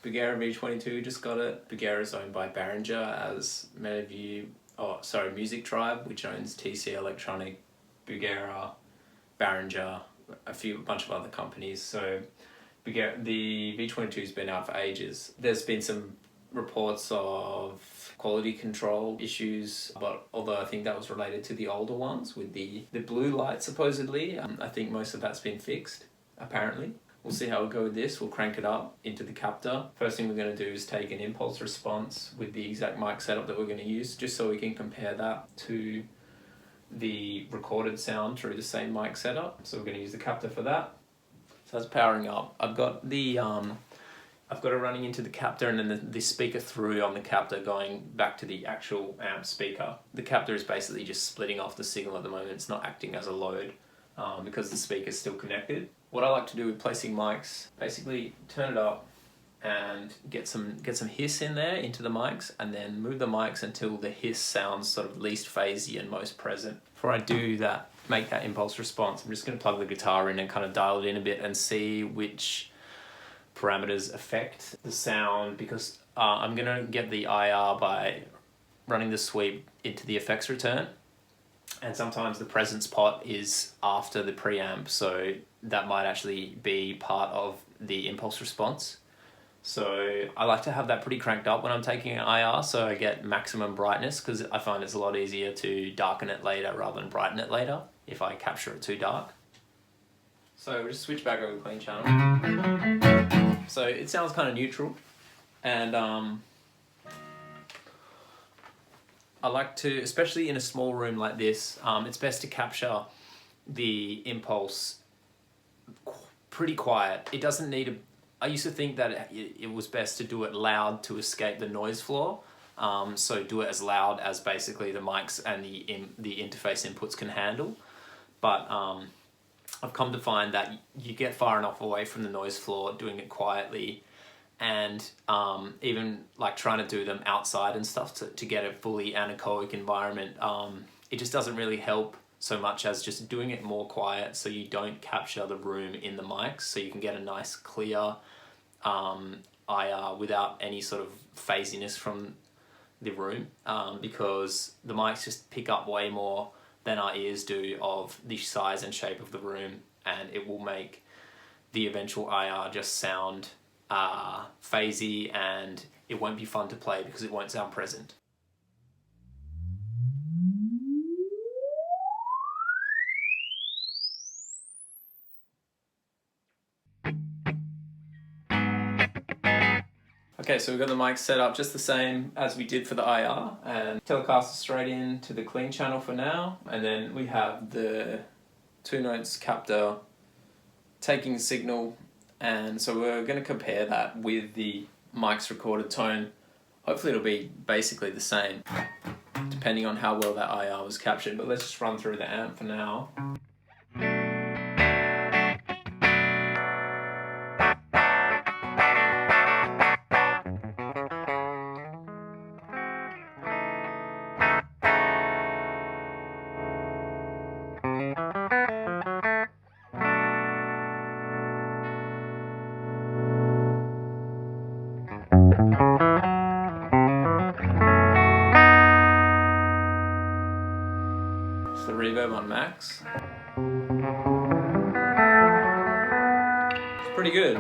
Bugera V22, just got it. Bugera is owned by Behringer, as many of you, Music Tribe, which owns TC Electronic, Bugera, Behringer, a bunch of other companies. So Bugera, the V22's been out for ages. There's been some reports of quality control issues, but although I think that was related to the older ones with the blue light supposedly, I think most of that's been fixed, apparently. We'll see how we go with this. We'll crank it up into the captor. First thing we're going to do is take an impulse response with the exact mic setup that we're going to use, just so we can compare that to the recorded sound through the same mic setup. So we're going to use the captor for that. So that's powering up. I've got it running into the captor, and then the speaker through on the captor going back to the actual amp speaker. The captor is basically just splitting off the signal at the moment. It's not acting as a load because the speaker's still connected. What I like to do with placing mics, basically turn it up and get some hiss in there into the mics, and then move the mics until the hiss sounds sort of least phasey and most present. Before I do that, make that impulse response, I'm just going to plug the guitar in and kind of dial it in a bit and see which parameters affect the sound, because I'm going to get the IR by running the sweep into the effects return, and sometimes the presence pot is after the preamp, so that might actually be part of the impulse response. So I like to have that pretty cranked up when I'm taking an IR, so I get maximum brightness, because I find it's a lot easier to darken it later rather than brighten it later if I capture it too dark. So we'll just switch back over to clean channel. So it sounds kind of neutral, and I like to, especially in a small room like this, it's best to capture the impulse pretty quiet. It doesn't need I used to think that it was best to do it loud to escape the noise floor. So do it as loud as basically the mics and the interface inputs can handle. But I've come to find that you get far enough away from the noise floor doing it quietly, and even like trying to do them outside and stuff to get a fully anechoic environment, it just doesn't really help so much as just doing it more quiet, so you don't capture the room in the mics, so you can get a nice clear IR without any sort of phasiness from the room, because the mics just pick up way more than our ears do of the size and shape of the room, and it will make the eventual IR just sound phasey, and it won't be fun to play because it won't sound present. Okay, so we've got the mic set up just the same as we did for the IR, and telecast straight in to the clean channel for now, and then we have the 2 notes captor taking the signal, and so we're going to compare that with the mic's recorded tone. Hopefully it'll be basically the same, depending on how well that IR was captured, but let's just run through the amp for now. It's the reverb on max. It's pretty good.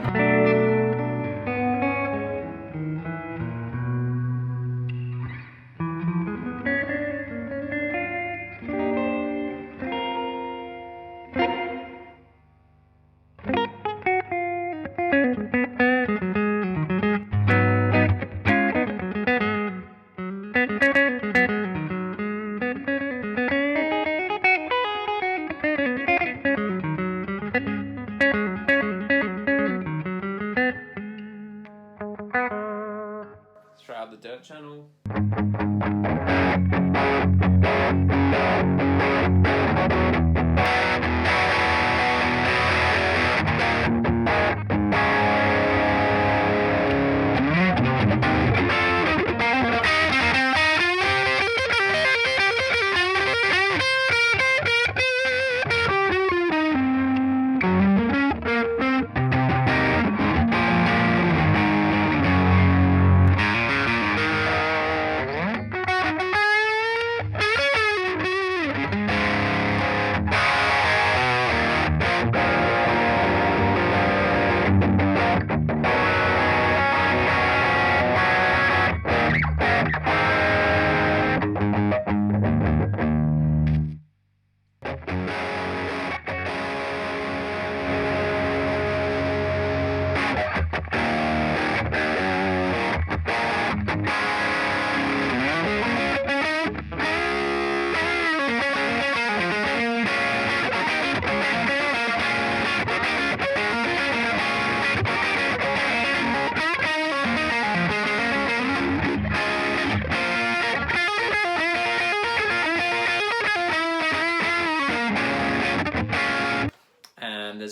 Let's try out the dirt channel.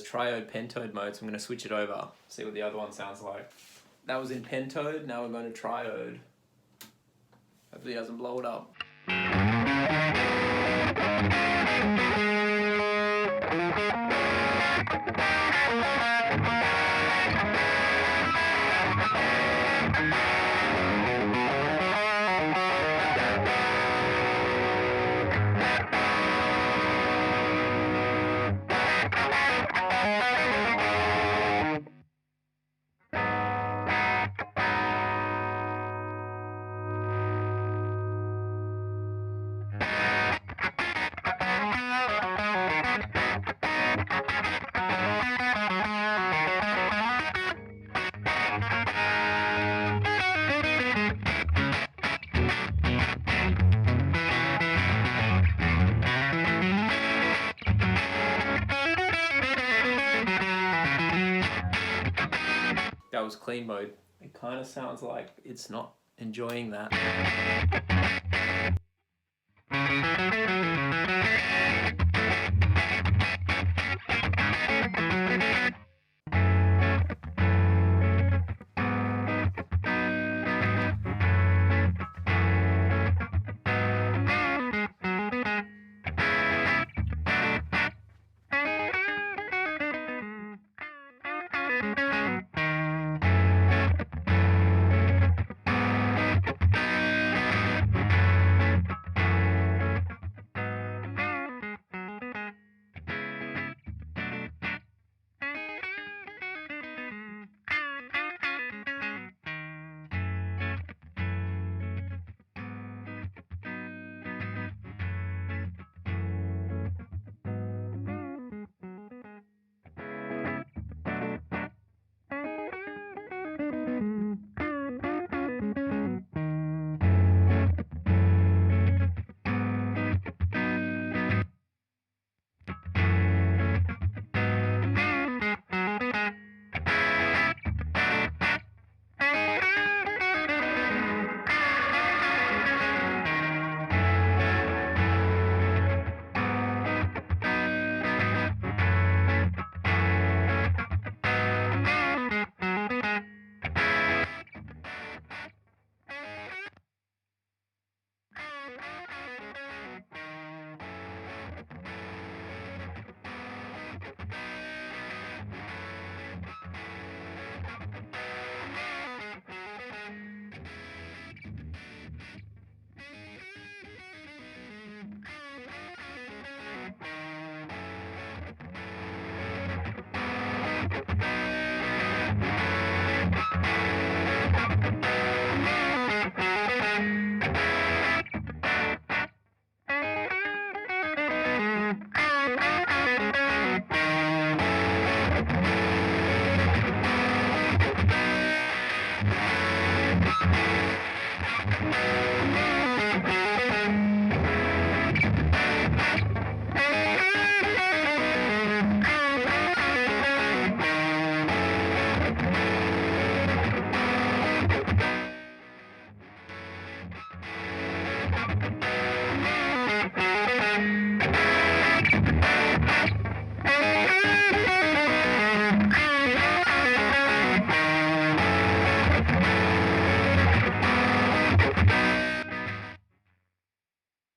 triode pentode mode, so I'm going to switch it over, see what the other one sounds like. That was in pentode, now we're going to triode. Hopefully it doesn't blow it up. That was clean mode. It kind of sounds like it's not enjoying that.